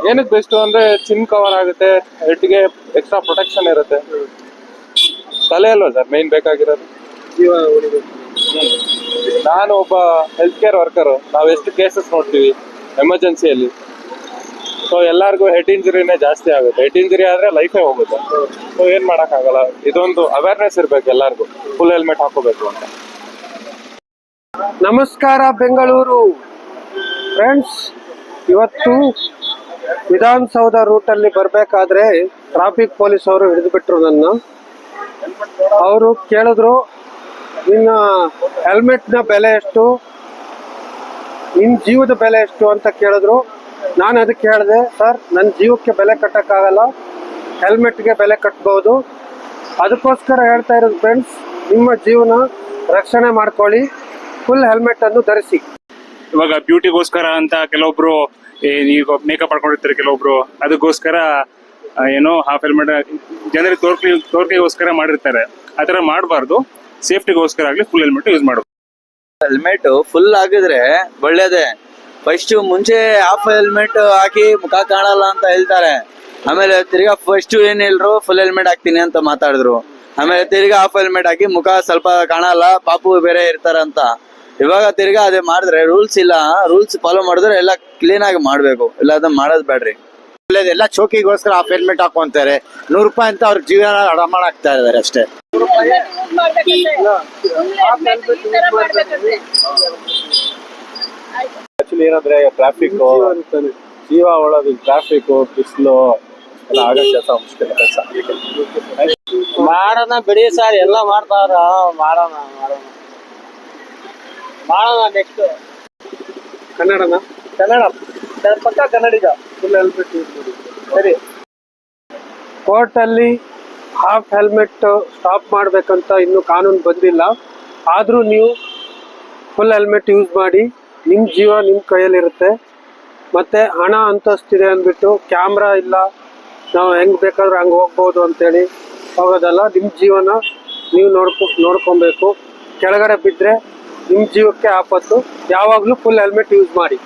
ಏನಕ್ಕೆ ಬೆಸ್ಟ್ ಅಂದ್ರೆ ಚಿನ್ ಕವರ್ ಆಗುತ್ತೆ, ಹೆಡ್ಗೆ ಎಕ್ಸ್ಟ್ರಾ ಪ್ರೊಟೆಕ್ಷನ್ ಇರುತ್ತೆ. ತಲೆ ಅಲ್ವಾ ಸರ್ ಮೇನ್ ಬೇಕಾಗಿರೋದು. ಜೀವ ಉಳಿಬೇಕು. ನಾನು ಒಬ್ಬ ಹೆಲ್ತ್ ಕೇರ್ ವರ್ಕರ್, ನಾವು ಎಷ್ಟು ಕೇಸಸ್ ನೋಡ್ತೀವಿ ಎಮರ್ಜೆನ್ಸಿಯಲ್ಲಿ. ಸೊ ಎಲ್ಲರಿಗೂ ಹೆಡ್ ಇಂಜುರಿನೇ ಜಾಸ್ತಿ ಆಗುತ್ತೆ. ಹೆಡ್ ಇಂಜುರಿ ಆದ್ರೆ ಲೈಫೇ ಹೋಗುತ್ತೆ. ಸೊ ಏನ್ ಮಾಡಕ್ಕಾಗಲ್ಲ, ಇದೊಂದು ಅವೇರ್ನೆಸ್ ಇರ್ಬೇಕು ಎಲ್ಲರಿಗೂ, ಫುಲ್ ಹೆಲ್ಮೆಟ್ ಹಾಕೋಬೇಕು ಅಂತ. ನಮಸ್ಕಾರ ಬೆಂಗಳೂರು ಫ್ರೆಂಡ್ಸ್. ಇವತ್ತು ವಿಧಾನಸೌಧ ರೂಟಲ್ಲಿ ಬರಬೇಕಾದ್ರೆ ಟ್ರಾಫಿಕ್ ಪೊಲೀಸ್ ಅವರು ಹಿಡಿದು ಬಿಟ್ರು ನನ್ನ. ಅವರು ಕೇಳಿದ್ರು, ನಿನ್ನ ಹೆಲ್ಮೆಟ್ನ ಬೆಲೆ ಎಷ್ಟು, ನಿನ್ನ ಜೀವದ ಬೆಲೆ ಎಷ್ಟು ಅಂತ ಕೇಳಿದ್ರು. ನಾನು ಅದಕ್ಕೆ ಹೇಳಿದೆ, ಸರ್ ನನ್ನ ಜೀವಕ್ಕೆ ಬೆಲೆ ಕಟ್ಟೋಕ್ಕಾಗಲ್ಲ, ಹೆಲ್ಮೆಟ್ಗೆ ಬೆಲೆ ಕಟ್ಬೋದು. ಅದಕ್ಕೋಸ್ಕರ ಹೇಳ್ತಾ ಇರೋದು ಫ್ರೆಂಡ್ಸ್, ನಿಮ್ಮ ಜೀವನ ರಕ್ಷಣೆ ಮಾಡ್ಕೊಳ್ಳಿ, ಫುಲ್ ಹೆಲ್ಮೆಟನ್ನು ಧರಿಸಿ. ಇವಾಗ ಬ್ಯೂಟಿಗೋಸ್ಕರ ಅಂತ ಕೆಲವೊಬ್ರು ಈಗ ಮೇಕಪ್ ಮಾಡ್ಕೊಂಡಿರ್ತಾರೆ, ಕೆಲವೊಬ್ರು ಅದಕ್ಕೋಸ್ಕರ ಏನೋ ಹಾಫ್ ಹೆಲ್ಮೆಟ್ ಜನರಿಗೆ ತೋರ್ಕೆಗೋಸ್ಕರ ಮಾಡಿರ್ತಾರೆ. ಆ ಥರ ಮಾಡಬಾರ್ದು. ಸೇಫ್ಟಿಗೋಸ್ಕರ ಆಗಲಿ ಫುಲ್ ಹೆಲ್ಮೆಟ್ ಯೂಸ್ ಮಾಡಬೇಕು. ಹೆಲ್ಮೆಟ್ ಫುಲ್ ಆಗಿದ್ರೆ ಒಳ್ಳೇದೇ. ಫಸ್ಟ್ ಮುಂಚೆ ಹಾಫ್ ಹೆಲ್ಮೆಟ್ ಹಾಕಿ ಮುಖ ಕಾಣಲ್ಲ ಅಂತ ಹೇಳ್ತಾರೆ. ಆಮೇಲೆ ತಿರ್ಗಾ ಫಸ್ಟ್ ಏನ್ ಹೇಳ್ರು, ಫುಲ್ ಹೆಲ್ಮೆಟ್ ಹಾಕ್ತೀನಿ ಅಂತ ಮಾತಾಡಿದ್ರು. ಆಮೇಲೆ ತಿರ್ಗಾ ಹಾಫ್ ಹೆಲ್ಮೆಟ್ ಹಾಕಿ ಮುಖ ಸ್ವಲ್ಪ ಕಾಣಲ್ಲ, ಪಾಪು ಬೇರೆ ಇರ್ತಾರ ಅಂತ. ಇವಾಗ ತಿರ್ಗಾ ಅದೇ ಮಾಡಿದ್ರೆ ರೂಲ್ಸ್ ಇಲ್ಲ, ರೂಲ್ಸ್ ಫಾಲೋ ಮಾಡಿದ್ರೆ ಎಲ್ಲ ಕ್ಲೀನ್ ಆಗಿ ಮಾಡ್ಬೇಕು, ಇಲ್ಲ ಅದನ್ನ ಮಾಡೋದ್ ಬೇಡ್ರಿ. ಎಲ್ಲ ಚೌಕಿಗೋಸ್ಕರ ಹಾಫ್ ಹೆಲ್ಮೆಟ್ ಹಾಕೊಂತಾರೆ. ₹100 ಅಂತ ಅವ್ರ ಜೀವನ ಅಡಮಾನ ಆಗ್ತಾ ಇದಾರೆ ಅಷ್ಟೇ. ಆಕ್ಚುಲಿ ಏನಂದ್ರೆ ಟ್ರಾಫಿಕ್ ಜೀವ ಒಳಗೆ, ಟ್ರಾಫಿಕ್ ಬಿಸಿಲು ಎಲ್ಲ ಆಗೋ ಕೆಲಸ ಮುಷ್ಕಿಲ್ಲ ಕೆಲಸ. ಮಾಡೋಣ ಬಿಡಿ ಸರ್, ಎಲ್ಲ ಮಾಡ್ತಾರ, ಮಾಡೋಣ ನೆಕ್ಸ್ಟ್. ಕನ್ನಡನ ಕನ್ನಡ ಪಕ್ಕ ಕನ್ನಡಿಗ, ಫುಲ್ ಹೆಲ್ಮೆಟ್ ಯೂಸ್ ಮಾಡಿ. ಸರಿ, ಕೋರ್ಟಲ್ಲಿ ಹಾಫ್ ಹೆಲ್ಮೆಟ್ ಸ್ಟಾಪ್ ಮಾಡಬೇಕಂತ ಇನ್ನೂ ಕಾನೂನು ಬಂದಿಲ್ಲ. ಆದರೂ ನೀವು ಫುಲ್ ಹೆಲ್ಮೆಟ್ ಯೂಸ್ ಮಾಡಿ, ನಿಮ್ಮ ಜೀವ ನಿಮ್ಮ ಕೈಯಲ್ಲಿರುತ್ತೆ. ಮತ್ತು ಹಣ ಅಂತಸ್ತಿದೆ ಅಂದ್ಬಿಟ್ಟು ಕ್ಯಾಮ್ರಾ ಇಲ್ಲ, ನಾವು ಹೆಂಗೆ ಬೇಕಾದ್ರೂ ಹಂಗೆ ಹೋಗ್ಬೋದು ಅಂತೇಳಿ ಹೋಗೋದಲ್ಲ. ನಿಮ್ಮ ಜೀವನ ನೀವು ನೋಡ್ಕೊಬೇಕು. ಕೆಳಗಡೆ ಬಿದ್ದರೆ ನಿಮ್ಮ ಜೀವಕ್ಕೆ ಆಪತ್ತು. ಯಾವಾಗಲೂ ಫುಲ್ ಹೆಲ್ಮೆಟ್ ಯೂಸ್ ಮಾಡಿ.